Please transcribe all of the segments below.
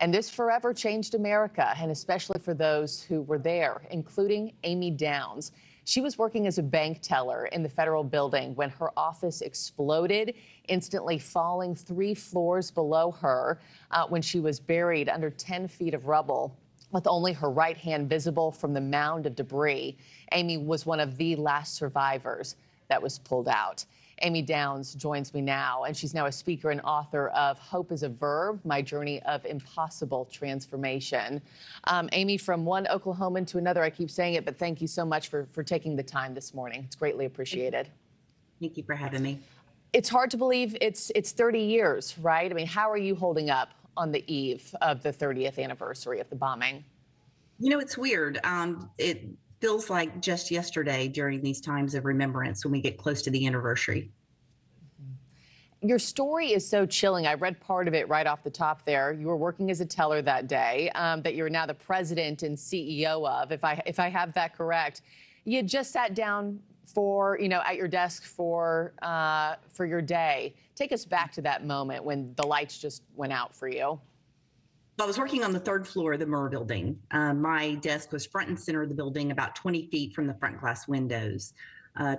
And this forever changed America, and especially for those who were there, including Amy Downs. She was working as a bank teller in the federal building when her office exploded, instantly falling 3 floors below her when she was buried under 10 feet of rubble, with only her right hand visible from the mound of debris. Amy was one of the last survivors that was pulled out. Amy Downs joins me now, and she's now a speaker and author of Hope is a Verb, My Journey of Impossible Transformation. Amy, from one Oklahoman to another, I keep saying it, but thank you so much for taking the time this morning. It's greatly appreciated. Thank you for having me. It's hard to believe it's 30 years, right? I mean, how are you holding up on the eve of the 30th anniversary of the bombing? You know, it's weird. It feels like just yesterday during these times of remembrance when we get close to the anniversary. Your story is so chilling. I read part of it right off the top there. You were working as a teller that day, that you're now the president and CEO of, if I have that correct. You had just sat down for, at your desk for your day. Take us back to that moment when the lights just went out for you. I was working on the 3rd floor of the Murrah building. My desk was front and center of the building, about 20 feet from the front glass windows.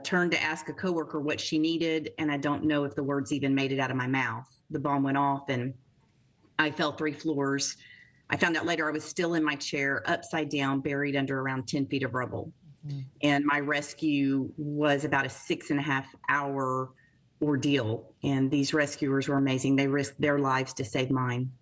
Turned to ask a coworker what she needed, and I don't know if the words even made it out of my mouth. The bomb went off, and I fell 3 floors. I found out later I was still in my chair, upside down, buried under around 10 feet of rubble. And my rescue was about a 6.5-hour ordeal, and these rescuers were amazing. They risked their lives to save mine.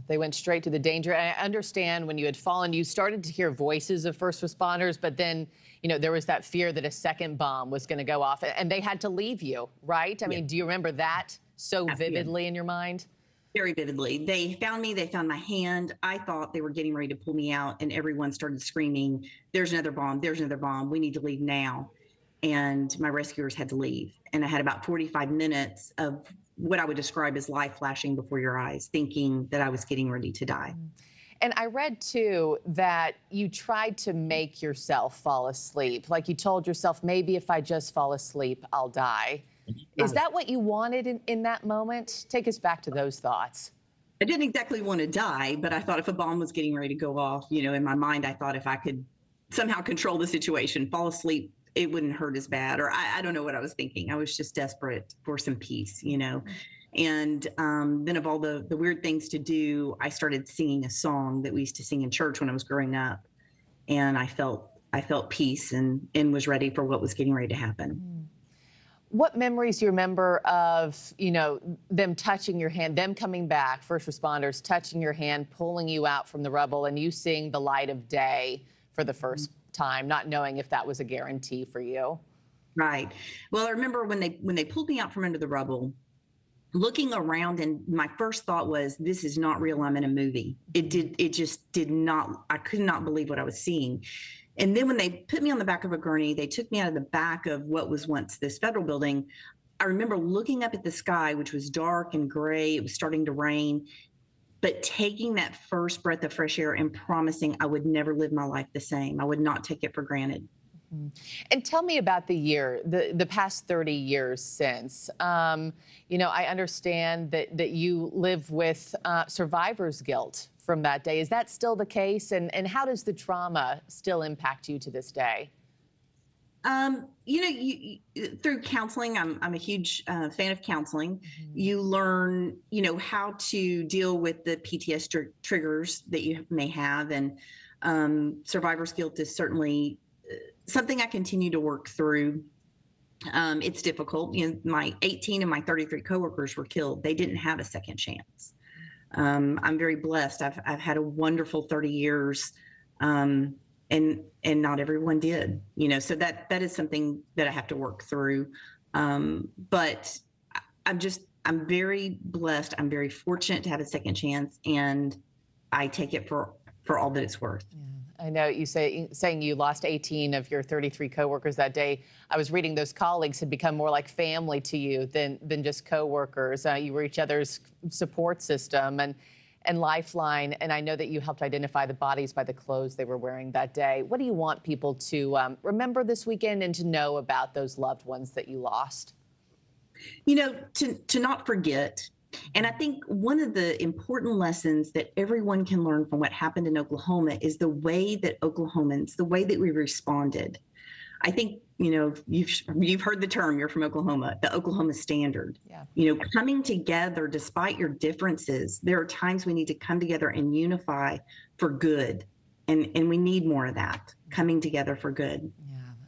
They went straight to the danger. And I understand when you had fallen, you started to hear voices of first responders, but then, there was that fear that a second bomb was going to go off, and they had to leave you, right? I mean, do you remember that so vividly in your mind? Very vividly. They found me, they found my hand. I thought they were getting ready to pull me out, and everyone started screaming, "There's another bomb, there's another bomb, we need to leave now." And my rescuers had to leave. And I had about 45 minutes of what I would describe as life flashing before your eyes, thinking that I was getting ready to die. And I read, too, that you tried to make yourself fall asleep. Like you told yourself, maybe if I just fall asleep, I'll die. Is that what you wanted in that moment? Take us back to those thoughts. I didn't exactly want to die, but I thought if a bomb was getting ready to go off, in my mind, I thought if I could somehow control the situation, fall asleep, it wouldn't hurt as bad. Or I don't know what I was thinking. I was just desperate for some peace, And then of all the weird things to do, I started singing a song that we used to sing in church when I was growing up. And I felt peace and was ready for what was getting ready to happen. What memories do you remember of, them touching your hand, them coming back, first responders touching your hand, pulling you out from the rubble, and you seeing the light of day for the first time, not knowing if that was a guarantee for you? Right. Well, I remember when they pulled me out from under the rubble, looking around, and my first thought was, this is not real. I'm in a movie. It just did not, I could not believe what I was seeing. And then when they put me on the back of a gurney, they took me out of the back of what was once this federal building. I remember looking up at the sky, which was dark and gray. It was starting to rain, but taking that first breath of fresh air and promising I would never live my life the same. I would not take it for granted. And tell me about the past 30 years since. I understand that you live with survivor's guilt from that day. Is that still the case? And how does the trauma still impact you to this day? Through counseling, I'm a huge fan of counseling. You learn, how to deal with the PTSD triggers that you may have. And survivor's guilt is certainly something I continue to work through. It's difficult. My 18 and my 33 coworkers were killed. They didn't have a second chance. I'm very blessed. I've had a wonderful 30 years, and not everyone did. So that is something that I have to work through. But I'm very blessed. I'm very fortunate to have a second chance, and I take it for all that it's worth. Yeah. I know you saying you lost 18 of your 33 coworkers that day. I was reading those colleagues had become more like family to you than just coworkers. You were each other's support system and lifeline. And I know that you helped identify the bodies by the clothes they were wearing that day. What do you want people to remember this weekend and to know about those loved ones that you lost? To not forget And I think one of the important lessons that everyone can learn from what happened in Oklahoma is the way that Oklahomans, the way that we responded. I think, you've heard the term, you're from Oklahoma, the Oklahoma standard. Yeah. Coming together despite your differences, there are times we need to come together and unify for good. And we need more of that, coming together for good.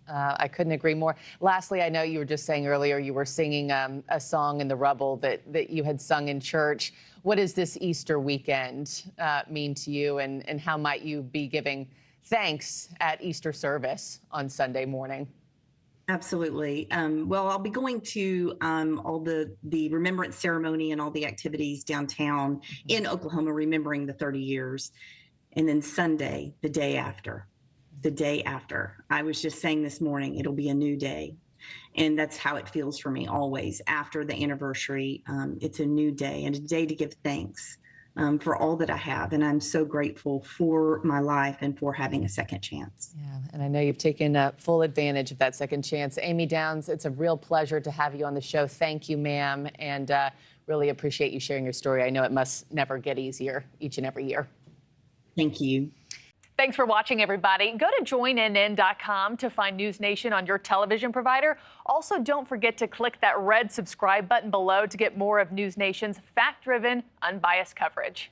I couldn't agree more. Lastly, I know you were just saying earlier you were singing a song in the Rubble that you had sung in church. What does this Easter weekend mean to you, and how might you be giving thanks at Easter service on Sunday morning? Absolutely. Well, I'll be going to all the remembrance ceremony and all the activities downtown in Oklahoma, remembering the 30 years. And then Sunday, the day after, I was just saying this morning, it'll be a new day. And that's how it feels for me always. After the anniversary, it's a new day and a day to give thanks for all that I have. And I'm so grateful for my life and for having a second chance. Yeah, and I know you've taken full advantage of that second chance. Amy Downs, it's a real pleasure to have you on the show. Thank you, ma'am, and really appreciate you sharing your story. I know it must never get easier each and every year. Thank you. Thanks for watching, everybody. Go to joinnn.com to find NewsNation on your television provider. Also, don't forget to click that red subscribe button below to get more of NewsNation's fact-driven, unbiased coverage.